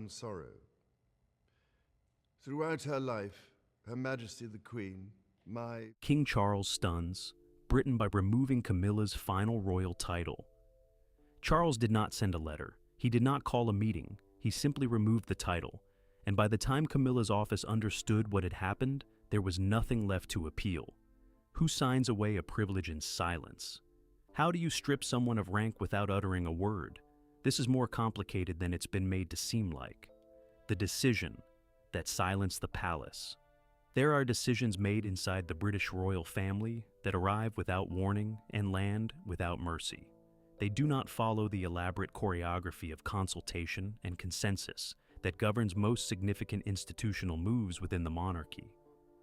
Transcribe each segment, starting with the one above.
profound sorrow. Throughout her life, Her Majesty the Queen, King Charles stuns Britain by removing Camilla's final royal title. Charles did not send a letter. He did not call a meeting. He simply removed the title. And by the time Camilla's office understood what had happened, there was nothing left to appeal. Who signs away a privilege in silence? How do you strip someone of rank without uttering a word? This is more complicated than it's been made to seem like. The decision that silenced the palace. There are decisions made inside the British royal family that arrive without warning and land without mercy. They do not follow the elaborate choreography of consultation and consensus that governs most significant institutional moves within the monarchy.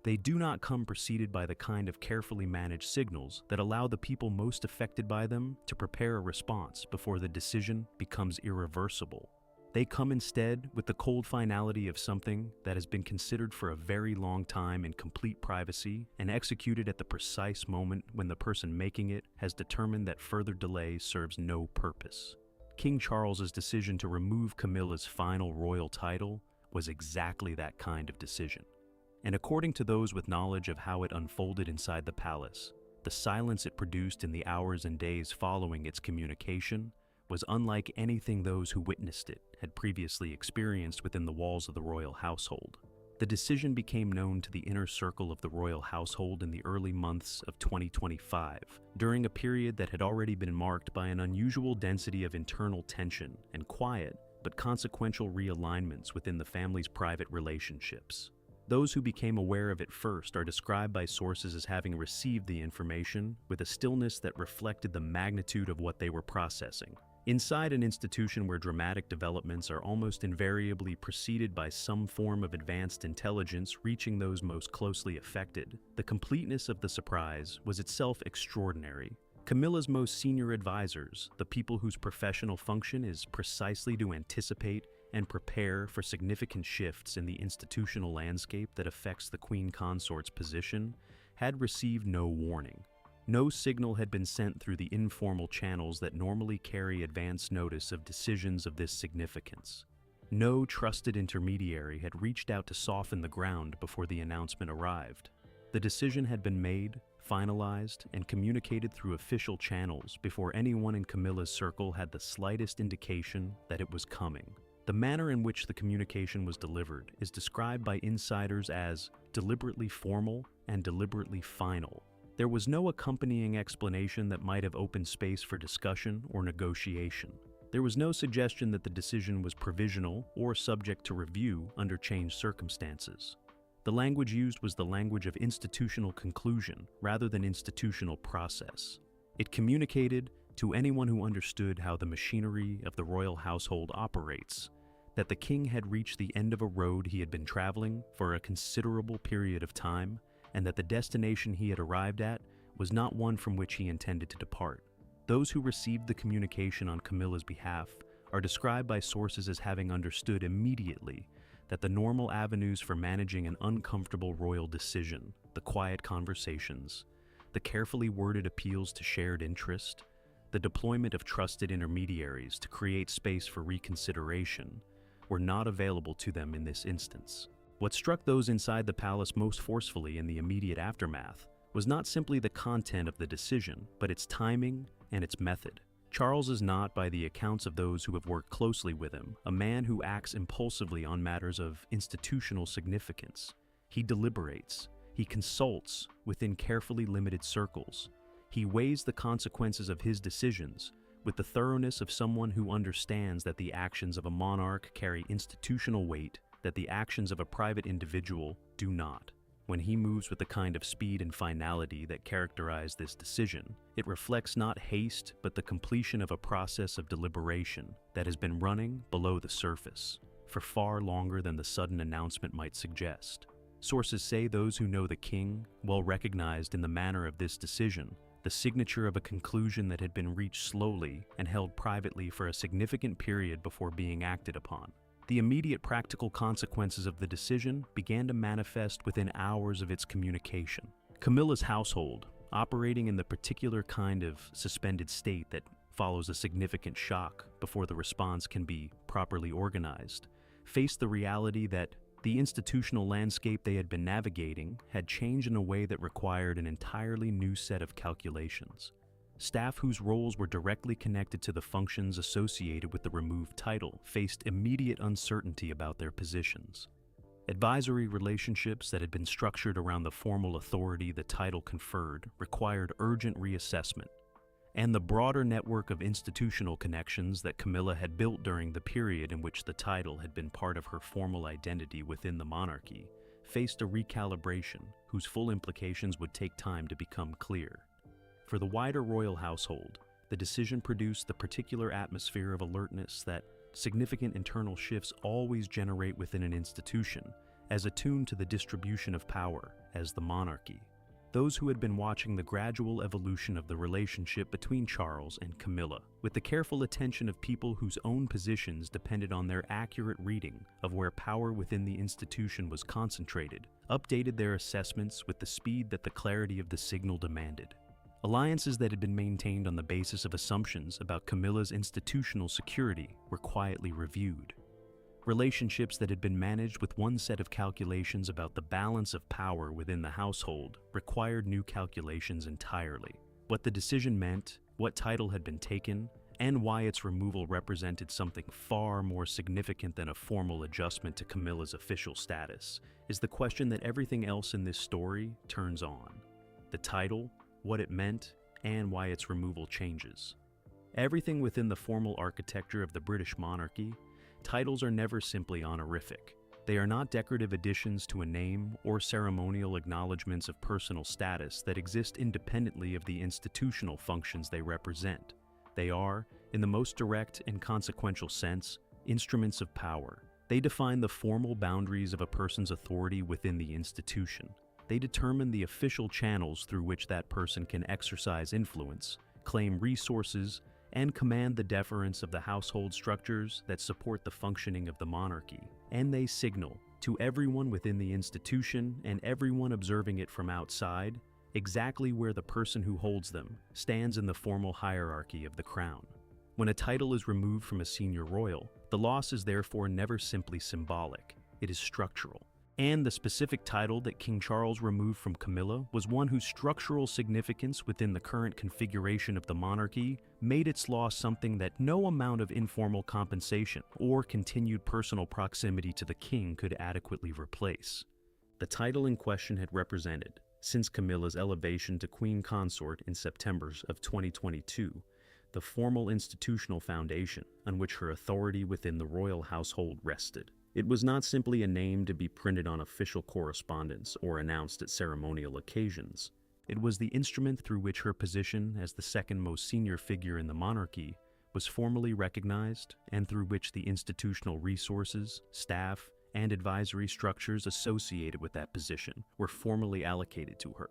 They do not come preceded by the kind of carefully managed signals that allow the people most affected by them to prepare a response before the decision becomes irreversible. They come instead with the cold finality of something that has been considered for a very long time in complete privacy and executed at the precise moment when the person making it has determined that further delay serves no purpose. King Charles's decision to remove Camilla's final royal title was exactly that kind of decision. And according to those with knowledge of how it unfolded inside the palace, the silence it produced in the hours and days following its communication was unlike anything those who witnessed it had previously experienced within the walls of the royal household. The decision became known to the inner circle of the royal household in the early months of 2025, during a period that had already been marked by an unusual density of internal tension and quiet but consequential realignments within the family's private relationships. Those who became aware of it first are described by sources as having received the information with a stillness that reflected the magnitude of what they were processing. Inside an institution where dramatic developments are almost invariably preceded by some form of advanced intelligence reaching those most closely affected, the completeness of the surprise was itself extraordinary. Camilla's most senior advisors, the people whose professional function is precisely to anticipate and prepare for significant shifts in the institutional landscape that affects the Queen Consort's position, had received no warning. No signal had been sent through the informal channels that normally carry advance notice of decisions of this significance. No trusted intermediary had reached out to soften the ground before the announcement arrived. The decision had been made, finalized, and communicated through official channels before anyone in Camilla's circle had the slightest indication that it was coming. The manner in which the communication was delivered is described by insiders as deliberately formal and deliberately final. There was no accompanying explanation that might have opened space for discussion or negotiation. There was no suggestion that the decision was provisional or subject to review under changed circumstances. The language used was the language of institutional conclusion rather than institutional process. It communicated to anyone who understood how the machinery of the royal household operates that the king had reached the end of a road he had been traveling for a considerable period of time, and that the destination he had arrived at was not one from which he intended to depart. Those who received the communication on Camilla's behalf are described by sources as having understood immediately that the normal avenues for managing an uncomfortable royal decision, the quiet conversations, the carefully worded appeals to shared interest, the deployment of trusted intermediaries to create space for reconsideration, were not available to them in this instance. What struck those inside the palace most forcefully in the immediate aftermath was not simply the content of the decision, but its timing and its method. Charles is not, by the accounts of those who have worked closely with him, a man who acts impulsively on matters of institutional significance. He deliberates. He consults within carefully limited circles. He weighs the consequences of his decisions with the thoroughness of someone who understands that the actions of a monarch carry institutional weight that the actions of a private individual do not. When he moves with the kind of speed and finality that characterize this decision, it reflects not haste but the completion of a process of deliberation that has been running below the surface for far longer than the sudden announcement might suggest. Sources say those who know the king well recognized in the manner of this decision the signature of a conclusion that had been reached slowly and held privately for a significant period before being acted upon. The immediate practical consequences of the decision began to manifest within hours of its communication. Camilla's household, operating in the particular kind of suspended state that follows a significant shock before the response can be properly organized, faced the reality that the institutional landscape they had been navigating had changed in a way that required an entirely new set of calculations. Staff whose roles were directly connected to the functions associated with the removed title faced immediate uncertainty about their positions. Advisory relationships that had been structured around the formal authority the title conferred required urgent reassessment, and the broader network of institutional connections that Camilla had built during the period in which the title had been part of her formal identity within the monarchy faced a recalibration whose full implications would take time to become clear. For the wider royal household, the decision produced the particular atmosphere of alertness that significant internal shifts always generate within an institution, as attuned to the distribution of power as the monarchy. Those who had been watching the gradual evolution of the relationship between Charles and Camilla, with the careful attention of people whose own positions depended on their accurate reading of where power within the institution was concentrated, updated their assessments with the speed that the clarity of the signal demanded. Alliances that had been maintained on the basis of assumptions about Camilla's institutional security were quietly reviewed. Relationships that had been managed with one set of calculations about the balance of power within the household required new calculations entirely. What the decision meant, what title had been taken, and why its removal represented something far more significant than a formal adjustment to Camilla's official status is the question that everything else in this story turns on. The title, what it meant, and why its removal changes. Everything within the formal architecture of the British monarchy, titles are never simply honorific. They are not decorative additions to a name or ceremonial acknowledgments of personal status that exist independently of the institutional functions they represent. They are, in the most direct and consequential sense, instruments of power. They define the formal boundaries of a person's authority within the institution. They determine the official channels through which that person can exercise influence, claim resources, and command the deference of the household structures that support the functioning of the monarchy. And they signal, to everyone within the institution and everyone observing it from outside, exactly where the person who holds them stands in the formal hierarchy of the crown. When a title is removed from a senior royal, the loss is therefore never simply symbolic, it is structural. And the specific title that King Charles removed from Camilla was one whose structural significance within the current configuration of the monarchy made its loss something that no amount of informal compensation or continued personal proximity to the king could adequately replace. The title in question had represented, since Camilla's elevation to Queen Consort in September of 2022, the formal institutional foundation on which her authority within the royal household rested. It was not simply a name to be printed on official correspondence or announced at ceremonial occasions. It was the instrument through which her position as the second most senior figure in the monarchy was formally recognized and through which the institutional resources, staff, and advisory structures associated with that position were formally allocated to her.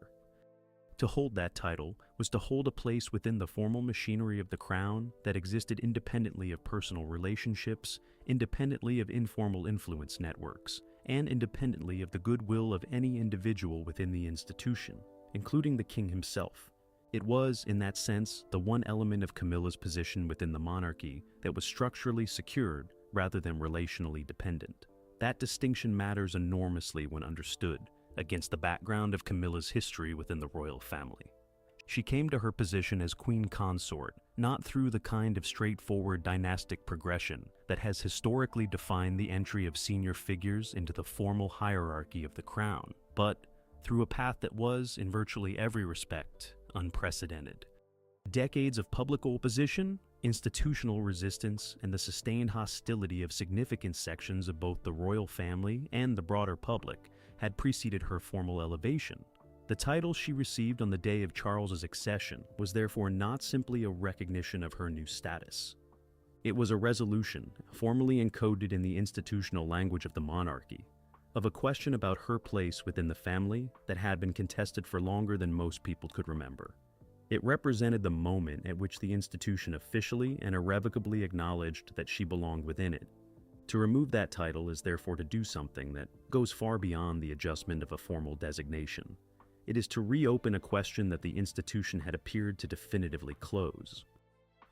To hold that title was to hold a place within the formal machinery of the crown that existed independently of personal relationships, independently of informal influence networks, and independently of the goodwill of any individual within the institution, including the king himself. It was, in that sense, the one element of Camilla's position within the monarchy that was structurally secured rather than relationally dependent. That distinction matters enormously when understood against the background of Camilla's history within the royal family. She came to her position as queen consort not through the kind of straightforward dynastic progression that has historically defined the entry of senior figures into the formal hierarchy of the crown, but through a path that was, in virtually every respect, unprecedented. Decades of public opposition, institutional resistance, and the sustained hostility of significant sections of both the royal family and the broader public had preceded her formal elevation. The title she received on the day of Charles's accession was therefore not simply a recognition of her new status. It was a resolution, formally encoded in the institutional language of the monarchy, of a question about her place within the family that had been contested for longer than most people could remember. It represented the moment at which the institution officially and irrevocably acknowledged that she belonged within it. To remove that title is therefore to do something that goes far beyond the adjustment of a formal designation. It is to reopen a question that the institution had appeared to definitively close.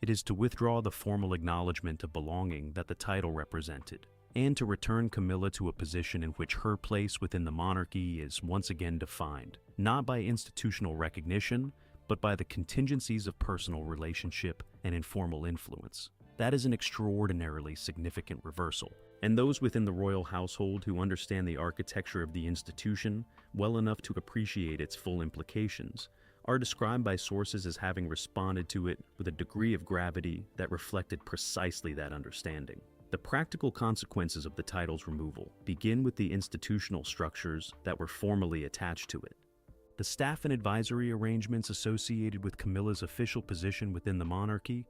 It is to withdraw the formal acknowledgement of belonging that the title represented, and to return Camilla to a position in which her place within the monarchy is once again defined, not by institutional recognition, but by the contingencies of personal relationship and informal influence. That is an extraordinarily significant reversal, and those within the royal household who understand the architecture of the institution well enough to appreciate its full implications are described by sources as having responded to it with a degree of gravity that reflected precisely that understanding. The practical consequences of the title's removal begin with the institutional structures that were formally attached to it. The staff and advisory arrangements associated with Camilla's official position within the monarchy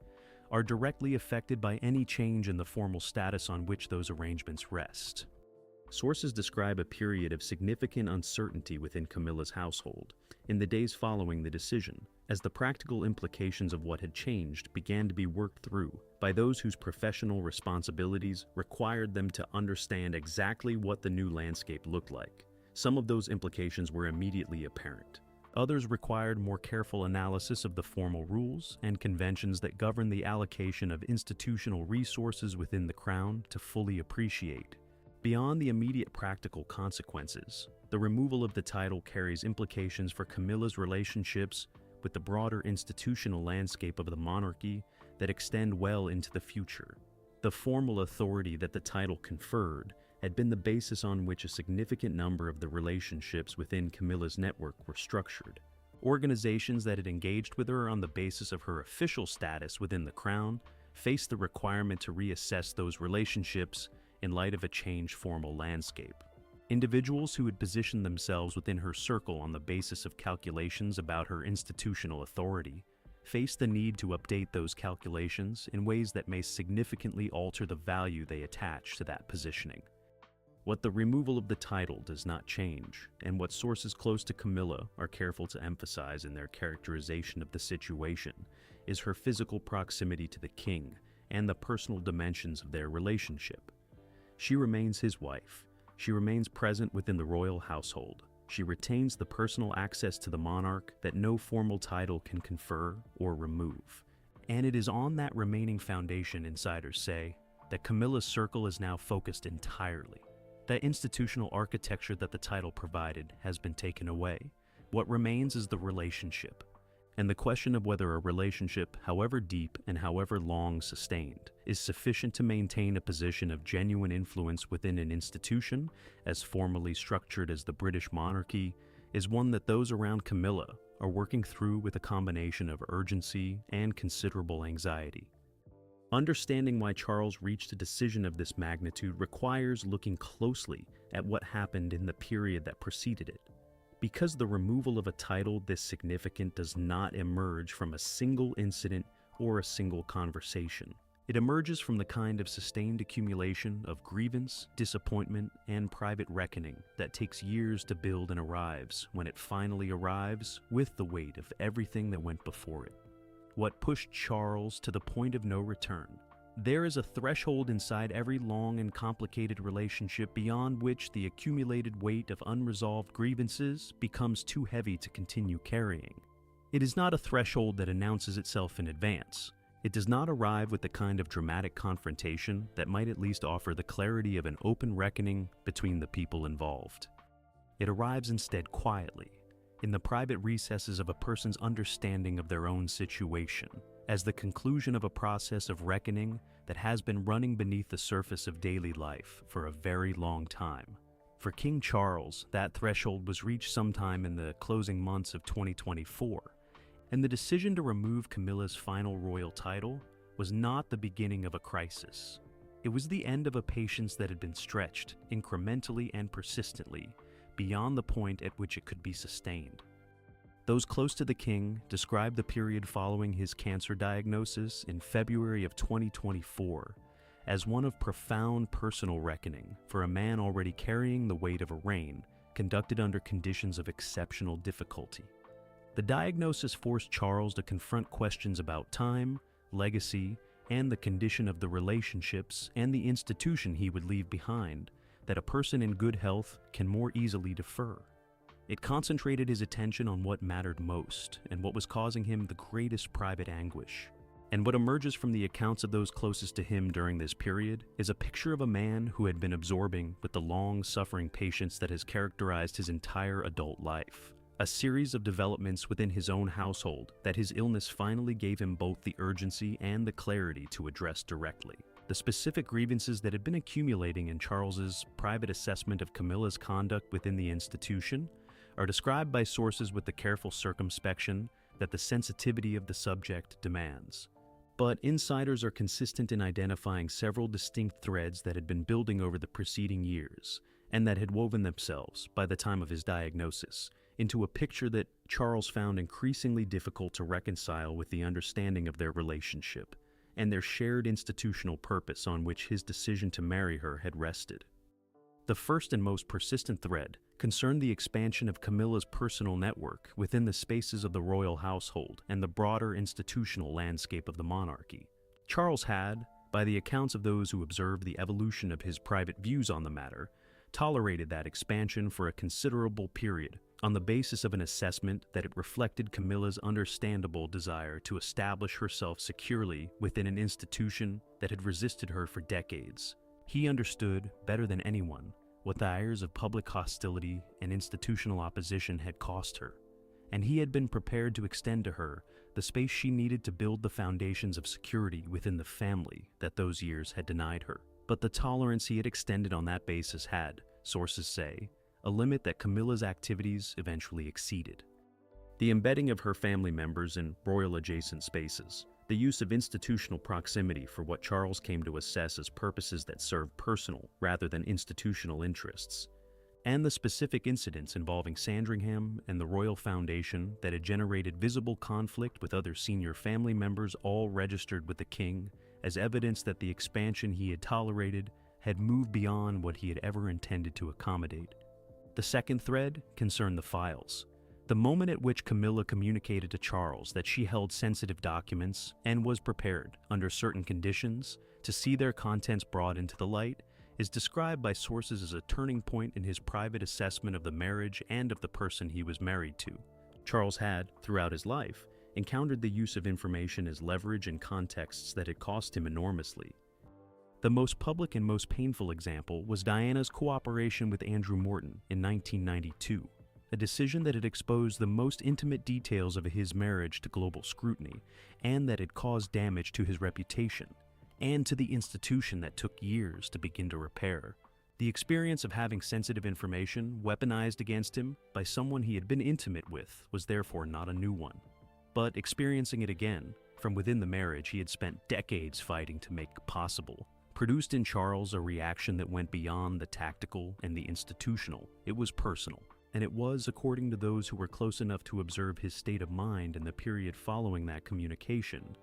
are directly affected by any change in the formal status on which those arrangements rest. Sources describe a period of significant uncertainty within Camilla's household in the days following the decision, as the practical implications of what had changed began to be worked through by those whose professional responsibilities required them to understand exactly what the new landscape looked like. Some of those implications were immediately apparent. Others required more careful analysis of the formal rules and conventions that govern the allocation of institutional resources within the crown to fully appreciate. Beyond the immediate practical consequences, the removal of the title carries implications for Camilla's relationships with the broader institutional landscape of the monarchy that extend well into the future. The formal authority that the title conferred had been the basis on which a significant number of the relationships within Camilla's network were structured. Organizations that had engaged with her on the basis of her official status within the crown faced the requirement to reassess those relationships in light of a changed formal landscape. Individuals who had positioned themselves within her circle on the basis of calculations about her institutional authority face the need to update those calculations in ways that may significantly alter the value they attach to that positioning. What the removal of the title does not change, and what sources close to Camilla are careful to emphasize in their characterization of the situation, is her physical proximity to the king and the personal dimensions of their relationship. She remains his wife. She remains present within the royal household. She retains the personal access to the monarch that no formal title can confer or remove. And it is on that remaining foundation, insiders say, that Camilla's circle is now focused entirely. That institutional architecture that the title provided has been taken away. What remains is the relationship. And the question of whether a relationship, however deep and however long sustained, is sufficient to maintain a position of genuine influence within an institution as formally structured as the British monarchy, is one that those around Camilla are working through with a combination of urgency and considerable anxiety. Understanding why Charles reached a decision of this magnitude requires looking closely at what happened in the period that preceded it. Because the removal of a title this significant does not emerge from a single incident or a single conversation. It emerges from the kind of sustained accumulation of grievance, disappointment, and private reckoning that takes years to build and arrives when it finally arrives with the weight of everything that went before it. What pushed Charles to the point of no return? There is a threshold inside every long and complicated relationship beyond which the accumulated weight of unresolved grievances becomes too heavy to continue carrying. It is not a threshold that announces itself in advance. It does not arrive with the kind of dramatic confrontation that might at least offer the clarity of an open reckoning between the people involved. It arrives instead quietly, in the private recesses of a person's understanding of their own situation, as the conclusion of a process of reckoning that has been running beneath the surface of daily life for a very long time. For King Charles, that threshold was reached sometime in the closing months of 2024, and the decision to remove Camilla's final royal title was not the beginning of a crisis. It was the end of a patience that had been stretched, incrementally and persistently, beyond the point at which it could be sustained. Those close to the king described the period following his cancer diagnosis in February of 2024 as one of profound personal reckoning for a man already carrying the weight of a reign conducted under conditions of exceptional difficulty. The diagnosis forced Charles to confront questions about time, legacy, and the condition of the relationships and the institution he would leave behind that a person in good health can more easily defer. It concentrated his attention on what mattered most and what was causing him the greatest private anguish. And what emerges from the accounts of those closest to him during this period is a picture of a man who had been absorbing with the long-suffering patience that has characterized his entire adult life. A series of developments within his own household that his illness finally gave him both the urgency and the clarity to address directly. The specific grievances that had been accumulating in Charles's private assessment of Camilla's conduct within the institution are described by sources with the careful circumspection that the sensitivity of the subject demands. But insiders are consistent in identifying several distinct threads that had been building over the preceding years, and that had woven themselves, by the time of his diagnosis, into a picture that Charles found increasingly difficult to reconcile with the understanding of their relationship, and their shared institutional purpose on which his decision to marry her had rested. The first and most persistent thread concerned the expansion of Camilla's personal network within the spaces of the royal household and the broader institutional landscape of the monarchy. Charles had, by the accounts of those who observed the evolution of his private views on the matter, tolerated that expansion for a considerable period on the basis of an assessment that it reflected Camilla's understandable desire to establish herself securely within an institution that had resisted her for decades. He understood, better than anyone, what the ires of public hostility and institutional opposition had cost her, and he had been prepared to extend to her the space she needed to build the foundations of security within the family that those years had denied her. But the tolerance he had extended on that basis had, sources say, a limit that Camilla's activities eventually exceeded. The embedding of her family members in royal-adjacent spaces, the use of institutional proximity for what Charles came to assess as purposes that served personal rather than institutional interests, and the specific incidents involving Sandringham and the Royal Foundation that had generated visible conflict with other senior family members all registered with the king as evidence that the expansion he had tolerated had moved beyond what he had ever intended to accommodate. The second thread concerned the files. The moment at which Camilla communicated to Charles that she held sensitive documents and was prepared, under certain conditions, to see their contents brought into the light is described by sources as a turning point in his private assessment of the marriage and of the person he was married to. Charles had, throughout his life, encountered the use of information as leverage in contexts that had cost him enormously. The most public and most painful example was Diana's cooperation with Andrew Morton in 1992. A decision that had exposed the most intimate details of his marriage to global scrutiny, and that had caused damage to his reputation, and to the institution that took years to begin to repair. The experience of having sensitive information weaponized against him by someone he had been intimate with was therefore not a new one. But experiencing it again, from within the marriage he had spent decades fighting to make possible, produced in Charles a reaction that went beyond the tactical and the institutional. It was personal. And it was, according to those who were close enough to observe his state of mind in the period following that communication,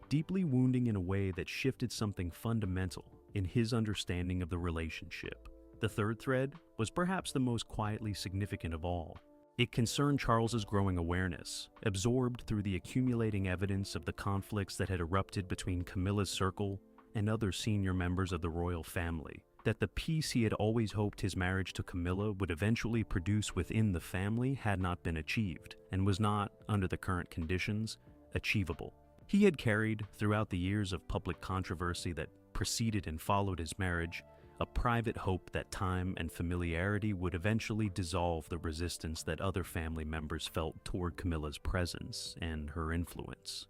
deeply wounding in a way that shifted something fundamental in his understanding of the relationship. The third thread was perhaps the most quietly significant of all. It concerned Charles's growing awareness, absorbed through the accumulating evidence of the conflicts that had erupted between Camilla's circle and other senior members of the royal family, that the peace he had always hoped his marriage to Camilla would eventually produce within the family had not been achieved, and was not, under the current conditions, achievable. He had carried, throughout the years of public controversy that preceded and followed his marriage, a private hope that time and familiarity would eventually dissolve the resistance that other family members felt toward Camilla's presence and her influence.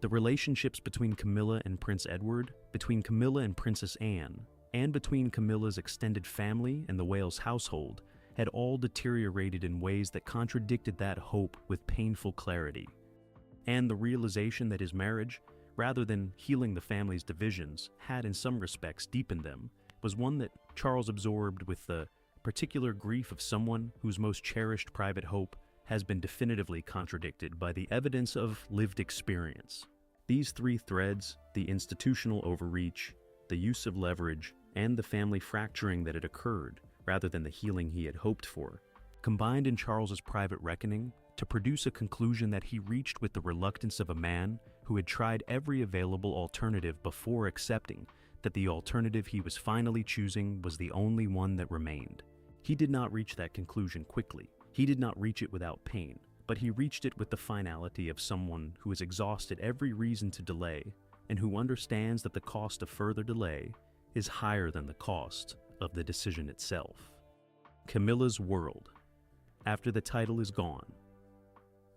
The relationships between Camilla and Prince Edward, between Camilla and Princess Anne, and between Camilla's extended family and the Wales household had all deteriorated in ways that contradicted that hope with painful clarity. And the realization that his marriage, rather than healing the family's divisions, had in some respects deepened them, was one that Charles absorbed with the particular grief of someone whose most cherished private hope has been definitively contradicted by the evidence of lived experience. These three threads, the institutional overreach, the use of leverage, and the family fracturing that had occurred, rather than the healing he had hoped for, combined in Charles's private reckoning to produce a conclusion that he reached with the reluctance of a man who had tried every available alternative before accepting that the alternative he was finally choosing was the only one that remained. He did not reach that conclusion quickly. He did not reach it without pain, but he reached it with the finality of someone who has exhausted every reason to delay and who understands that the cost of further delay is higher than the cost of the decision itself. Camilla's world. After the title is gone,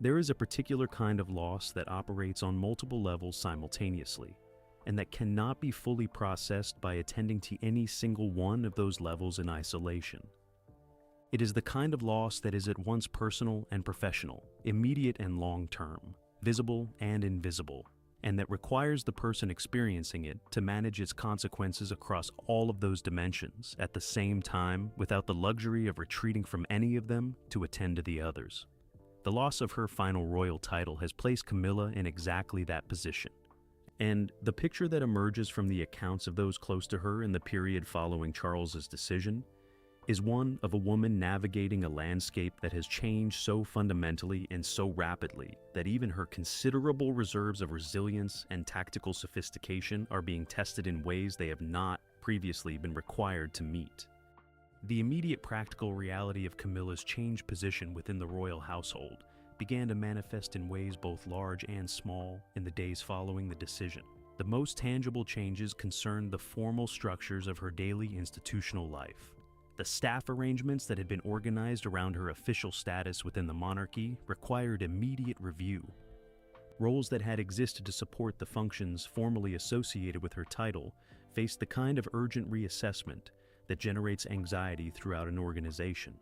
there is a particular kind of loss that operates on multiple levels simultaneously, and that cannot be fully processed by attending to any single one of those levels in isolation. It is the kind of loss that is at once personal and professional, immediate and long-term, visible and invisible, and that requires the person experiencing it to manage its consequences across all of those dimensions at the same time without the luxury of retreating from any of them to attend to the others. The loss of her final royal title has placed Camilla in exactly that position. And the picture that emerges from the accounts of those close to her in the period following Charles's decision is one of a woman navigating a landscape that has changed so fundamentally and so rapidly that even her considerable reserves of resilience and tactical sophistication are being tested in ways they have not previously been required to meet. The immediate practical reality of Camilla's changed position within the royal household began to manifest in ways both large and small in the days following the decision. The most tangible changes concerned the formal structures of her daily institutional life. The staff arrangements that had been organized around her official status within the monarchy required immediate review. Roles that had existed to support the functions formally associated with her title faced the kind of urgent reassessment that generates anxiety throughout an organization.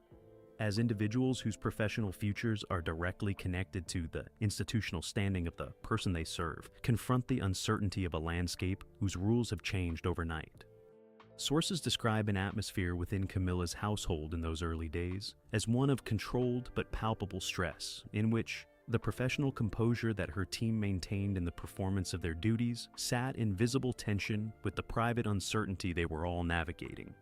As individuals whose professional futures are directly connected to the institutional standing of the person they serve, confront the uncertainty of a landscape whose rules have changed overnight. Sources describe an atmosphere within Camilla's household in those early days as one of controlled but palpable stress, in which the professional composure that her team maintained in the performance of their duties sat in visible tension with the private uncertainty they were all navigating.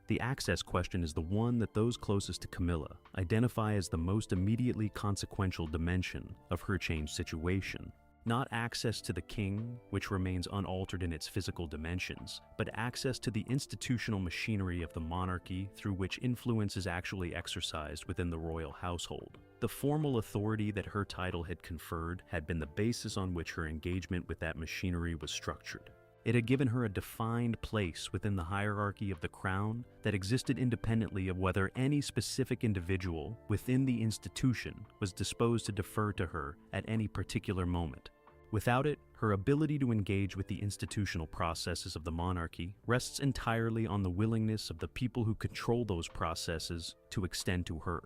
The access question is the one that those closest to Camilla identify as the most immediately consequential dimension of her changed situation. Not access to the king, which remains unaltered in its physical dimensions, but access to the institutional machinery of the monarchy through which influence is actually exercised within the royal household. The formal authority that her title had conferred had been the basis on which her engagement with that machinery was structured. It had given her a defined place within the hierarchy of the crown that existed independently of whether any specific individual within the institution was disposed to defer to her at any particular moment. Without it, her ability to engage with the institutional processes of the monarchy rests entirely on the willingness of the people who control those processes to extend to her.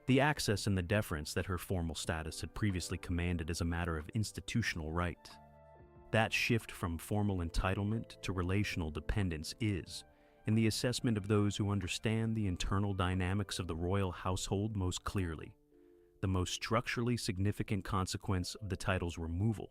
The access and the deference that her formal status had previously commanded as a matter of institutional right. That shift from formal entitlement to relational dependence is, in the assessment of those who understand the internal dynamics of the royal household most clearly, the most structurally significant consequence of the title's removal.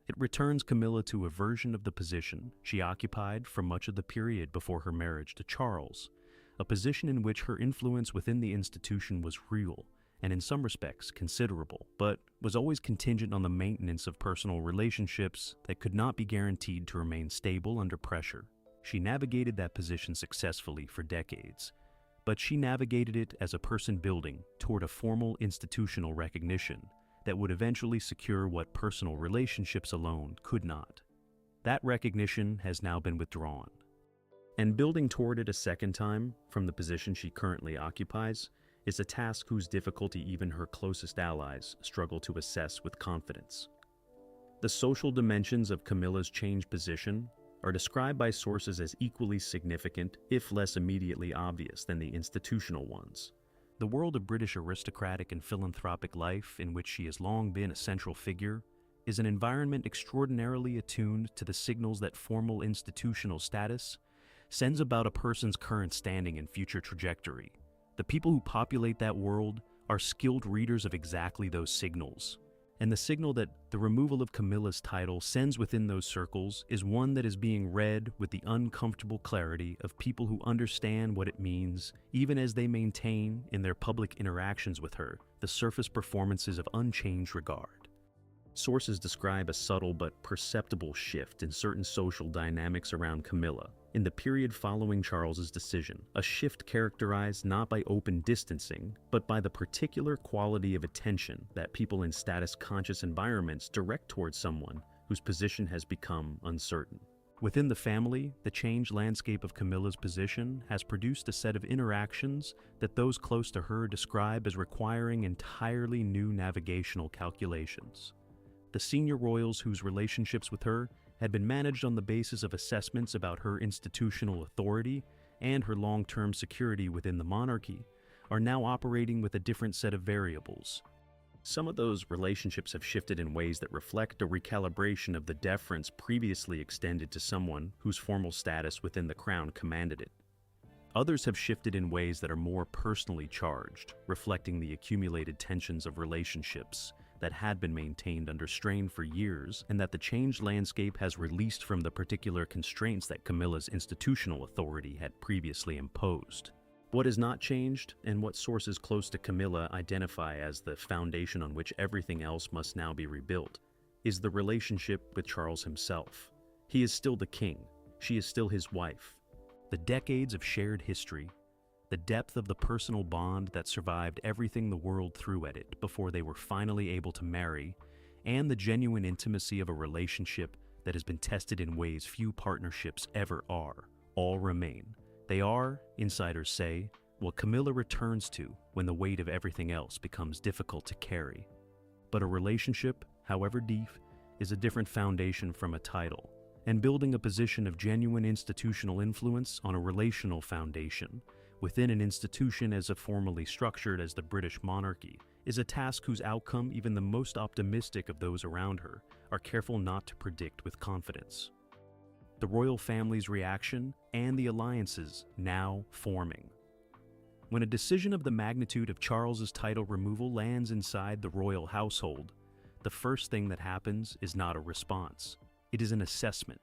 It returns Camilla to a version of the position she occupied for much of the period before her marriage to Charles, a position in which her influence within the institution was real and in some respects considerable, but was always contingent on the maintenance of personal relationships that could not be guaranteed to remain stable under pressure. She navigated that position successfully for decades, but she navigated it as a person building toward a formal institutional recognition that would eventually secure what personal relationships alone could not. That recognition has now been withdrawn. And building toward it a second time, from the position she currently occupies, is a task whose difficulty even her closest allies struggle to assess with confidence. The social dimensions of Camilla's changed position are described by sources as equally significant, if less immediately obvious, than the institutional ones. The world of British aristocratic and philanthropic life, in which she has long been a central figure, is an environment extraordinarily attuned to the signals that formal institutional status sends about a person's current standing and future trajectory. The people who populate that world are skilled readers of exactly those signals, and the signal that the removal of Camilla's title sends within those circles is one that is being read with the uncomfortable clarity of people who understand what it means, even as they maintain, in their public interactions with her, the surface performances of unchanged regard. Sources describe a subtle but perceptible shift in certain social dynamics around Camilla, In the period following Charles's decision, a shift characterized not by open distancing, but by the particular quality of attention that people in status-conscious environments direct towards someone whose position has become uncertain. Within the family, the changed landscape of Camilla's position has produced a set of interactions that those close to her describe as requiring entirely new navigational calculations. The senior royals whose relationships with her had been managed on the basis of assessments about her institutional authority and her long-term security within the monarchy are now operating with a different set of variables. Some of those relationships have shifted in ways that reflect a recalibration of the deference previously extended to someone whose formal status within the crown commanded it. Others have shifted in ways that are more personally charged, reflecting the accumulated tensions of relationships that had been maintained under strain for years and that the changed landscape has released from the particular constraints that Camilla's institutional authority had previously imposed. What has not changed, and what sources close to Camilla identify as the foundation on which everything else must now be rebuilt, is the relationship with Charles himself. He is still the king. She is still his wife. The decades of shared history, the depth of the personal bond that survived everything the world threw at it before they were finally able to marry, and the genuine intimacy of a relationship that has been tested in ways few partnerships ever are, all remain. They are, insiders say, what Camilla returns to when the weight of everything else becomes difficult to carry. But a relationship, however deep, is a different foundation from a title, and building a position of genuine institutional influence on a relational foundation within an institution as formally structured as the British monarchy is a task whose outcome even the most optimistic of those around her are careful not to predict with confidence. The royal family's reaction and the alliances now forming. When a decision of the magnitude of Charles's title removal lands inside the royal household, the first thing that happens is not a response. It is an assessment.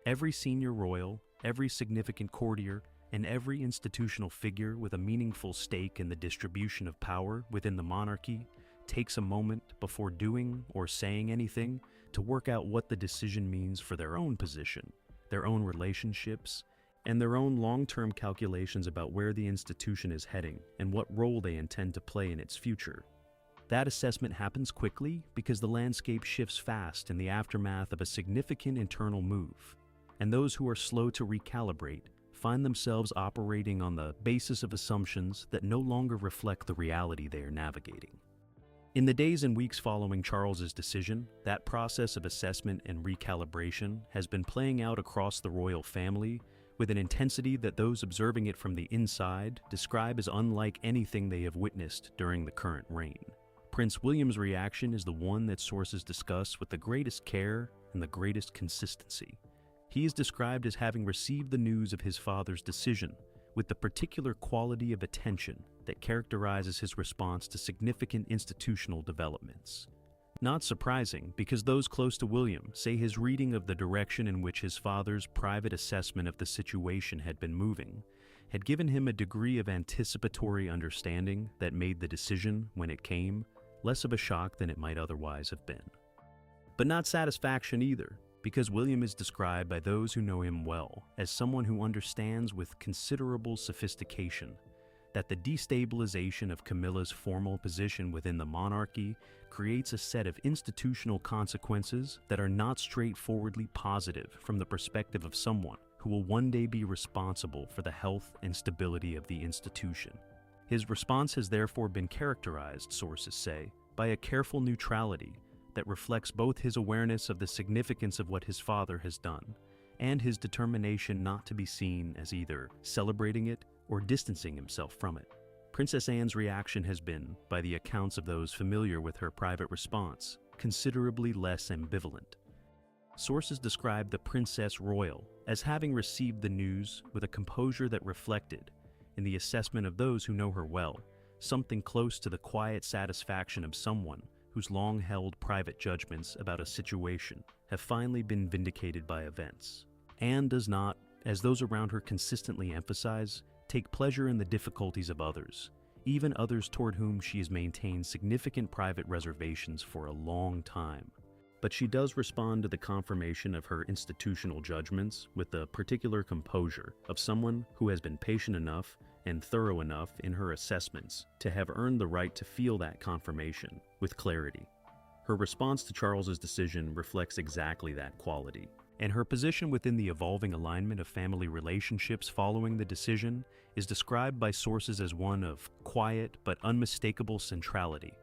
Every senior royal, every significant courtier, and every institutional figure with a meaningful stake in the distribution of power within the monarchy takes a moment before doing or saying anything to work out what the decision means for their own position, their own relationships, and their own long-term calculations about where the institution is heading and what role they intend to play in its future. That assessment happens quickly because the landscape shifts fast in the aftermath of a significant internal move, and those who are slow to recalibrate find themselves operating on the basis of assumptions that no longer reflect the reality they are navigating. In the days and weeks following Charles's decision, that process of assessment and recalibration has been playing out across the royal family with an intensity that those observing it from the inside describe as unlike anything they have witnessed during the current reign. Prince William's reaction is the one that sources discuss with the greatest care and the greatest consistency. He is described as having received the news of his father's decision with the particular quality of attention that characterizes his response to significant institutional developments. Not surprising, because those close to William say his reading of the direction in which his father's private assessment of the situation had been moving had given him a degree of anticipatory understanding that made the decision, when it came, less of a shock than it might otherwise have been. But not satisfaction either, because William is described by those who know him well as someone who understands with considerable sophistication that the destabilization of Camilla's formal position within the monarchy creates a set of institutional consequences that are not straightforwardly positive from the perspective of someone who will one day be responsible for the health and stability of the institution. His response has therefore been characterized, sources say, by a careful neutrality that reflects both his awareness of the significance of what his father has done and his determination not to be seen as either celebrating it or distancing himself from it. Princess Anne's reaction has been, by the accounts of those familiar with her private response, considerably less ambivalent. Sources describe the Princess Royal as having received the news with a composure that reflected, in the assessment of those who know her well, something close to the quiet satisfaction of someone whose long-held private judgments about a situation have finally been vindicated by events. Anne does not, as those around her consistently emphasize, take pleasure in the difficulties of others, even others toward whom she has maintained significant private reservations for a long time. but she does respond to the confirmation of her institutional judgments with the particular composure of someone who has been patient enough and thorough enough in her assessments to have earned the right to feel that confirmation with clarity. Her response to Charles's decision reflects exactly that quality, and her position within the evolving alignment of family relationships following the decision is described by sources as one of quiet but unmistakable centrality.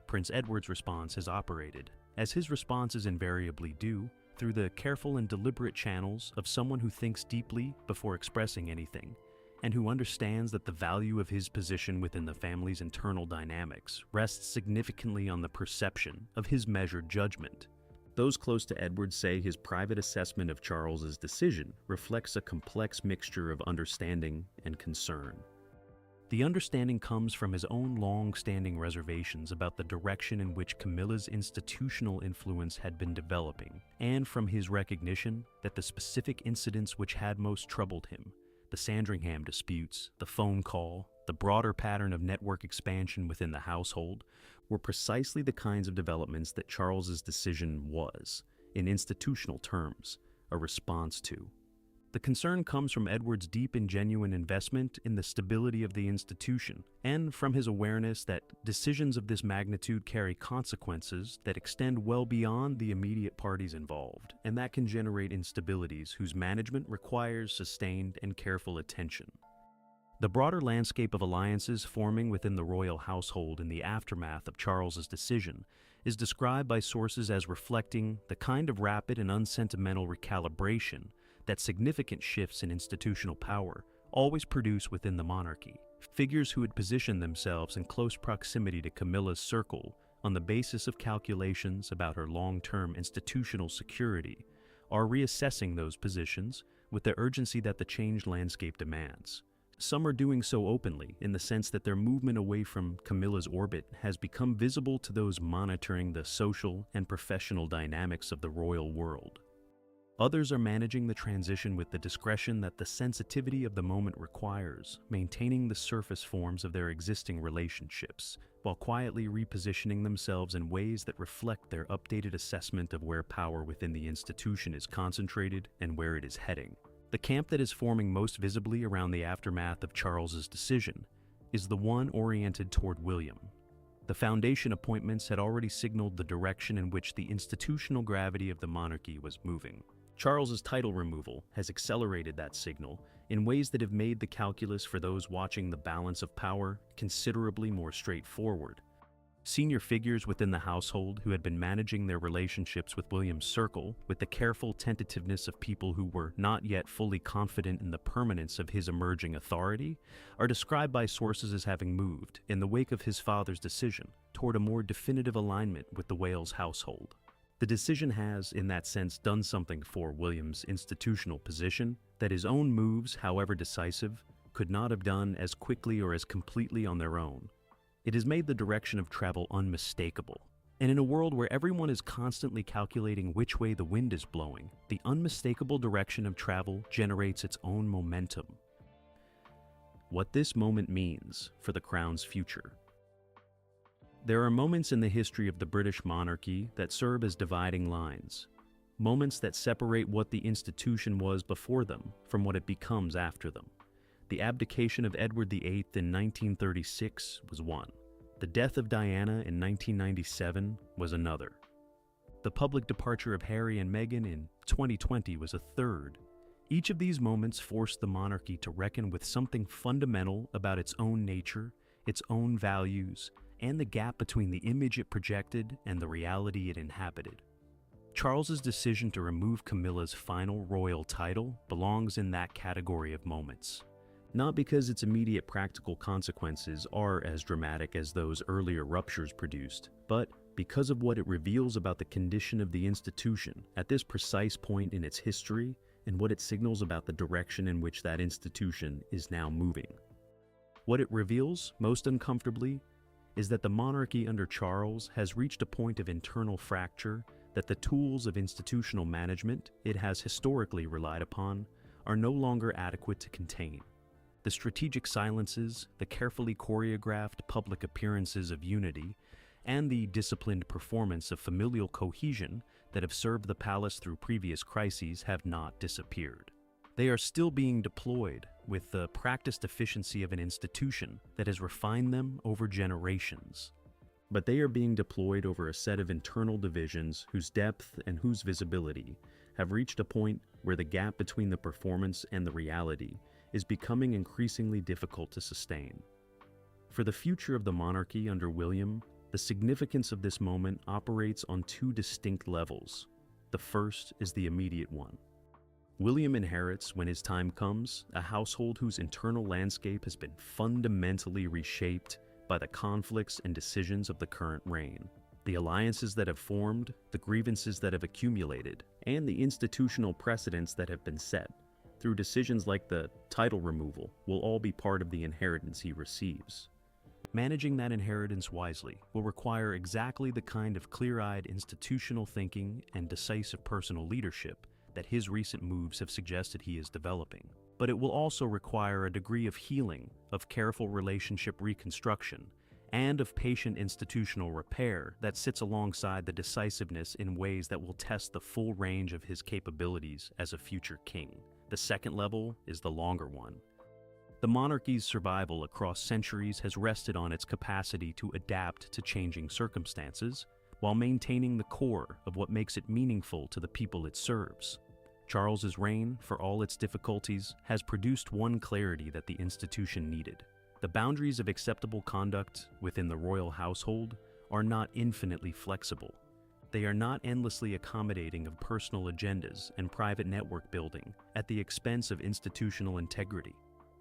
Prince Edward's response has operated, as his responses invariably do, through the careful and deliberate channels of someone who thinks deeply before expressing anything, and who understands that the value of his position within the family's internal dynamics rests significantly on the perception of his measured judgment. Those close to Edward say his private assessment of Charles's decision reflects a complex mixture of understanding and concern. The understanding comes from his own long-standing reservations about the direction in which Camilla's institutional influence had been developing, and from his recognition that the specific incidents which had most troubled him, the Sandringham disputes, the phone call, the broader pattern of network expansion within the household, were precisely the kinds of developments that Charles's decision was, in institutional terms, a response to. The concern comes from Edward's deep and genuine investment in the stability of the institution, and from his awareness that decisions of this magnitude carry consequences that extend well beyond the immediate parties involved, and that can generate instabilities whose management requires sustained and careful attention. The broader landscape of alliances forming within the royal household in the aftermath of Charles's decision is described by sources as reflecting the kind of rapid and unsentimental recalibration that significant shifts in institutional power always produce within the monarchy. Figures who had positioned themselves in close proximity to Camilla's circle on the basis of calculations about her long-term institutional security are reassessing those positions with the urgency that the changed landscape demands. Some are doing so openly, in the sense that their movement away from Camilla's orbit has become visible to those monitoring the social and professional dynamics of the royal world. Others are managing the transition with the discretion that the sensitivity of the moment requires, maintaining the surface forms of their existing relationships, while quietly repositioning themselves in ways that reflect their updated assessment of where power within the institution is concentrated and where it is heading. The camp that is forming most visibly around the aftermath of Charles's decision is the one oriented toward William. The foundation appointments had already signaled the direction in which the institutional gravity of the monarchy was moving. Charles's title removal has accelerated that signal in ways that have made the calculus for those watching the balance of power considerably more straightforward. Senior figures within the household who had been managing their relationships with William's circle with the careful tentativeness of people who were not yet fully confident in the permanence of his emerging authority are described by sources as having moved, in the wake of his father's decision, toward a more definitive alignment with the Wales household. The decision has, in that sense, done something for William's institutional position that his own moves, however decisive, could not have done as quickly or as completely on their own. It has made the direction of travel unmistakable. And in a world where everyone is constantly calculating which way the wind is blowing, the unmistakable direction of travel generates its own momentum. What this moment means for the crown's future. There are moments in the history of the British monarchy that serve as dividing lines, moments that separate what the institution was before them from what it becomes after them. The abdication of Edward VIII in 1936 was one. The death of Diana in 1997 was another. The public departure of Harry and Meghan in 2020 was a third. Each of these moments forced the monarchy to reckon with something fundamental about its own nature, its own values, and the gap between the image it projected and the reality it inhabited. Charles's decision to remove Camilla's final royal title belongs in that category of moments. Not because its immediate practical consequences are as dramatic as those earlier ruptures produced, but because of what it reveals about the condition of the institution at this precise point in its history and what it signals about the direction in which that institution is now moving. What it reveals, most uncomfortably, is that the monarchy under Charles has reached a point of internal fracture that the tools of institutional management it has historically relied upon are no longer adequate to contain. The strategic silences, the carefully choreographed public appearances of unity, and the disciplined performance of familial cohesion that have served the palace through previous crises have not disappeared. They are still being deployed with the practiced efficiency of an institution that has refined them over generations. But they are being deployed over a set of internal divisions whose depth and whose visibility have reached a point where the gap between the performance and the reality is becoming increasingly difficult to sustain. For the future of the monarchy under William, the significance of this moment operates on two distinct levels. The first is the immediate one. William inherits, when his time comes, a household whose internal landscape has been fundamentally reshaped by the conflicts and decisions of the current reign. The alliances that have formed, the grievances that have accumulated, and the institutional precedents that have been set through decisions like the title removal will all be part of the inheritance he receives. Managing that inheritance wisely will require exactly the kind of clear-eyed institutional thinking and decisive personal leadership that his recent moves have suggested he is developing. But it will also require a degree of healing, of careful relationship reconstruction, and of patient institutional repair that sits alongside the decisiveness in ways that will test the full range of his capabilities as a future king. The second level is the longer one. The monarchy's survival across centuries has rested on its capacity to adapt to changing circumstances, while maintaining the core of what makes it meaningful to the people it serves. Charles's reign, for all its difficulties, has produced one clarity that the institution needed. The boundaries of acceptable conduct within the royal household are not infinitely flexible. They are not endlessly accommodating of personal agendas and private network building at the expense of institutional integrity.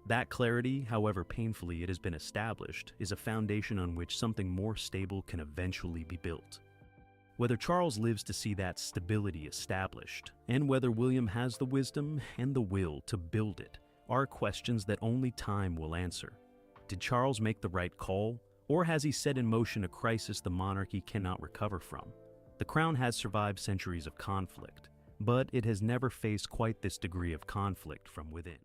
That clarity, however painfully it has been established, is a foundation on which something more stable can eventually be built. Whether Charles lives to see that stability established, and whether William has the wisdom and the will to build it, are questions that only time will answer. Did Charles make the right call, or has he set in motion a crisis the monarchy cannot recover from? The crown has survived centuries of conflict, but it has never faced quite this degree of conflict from within.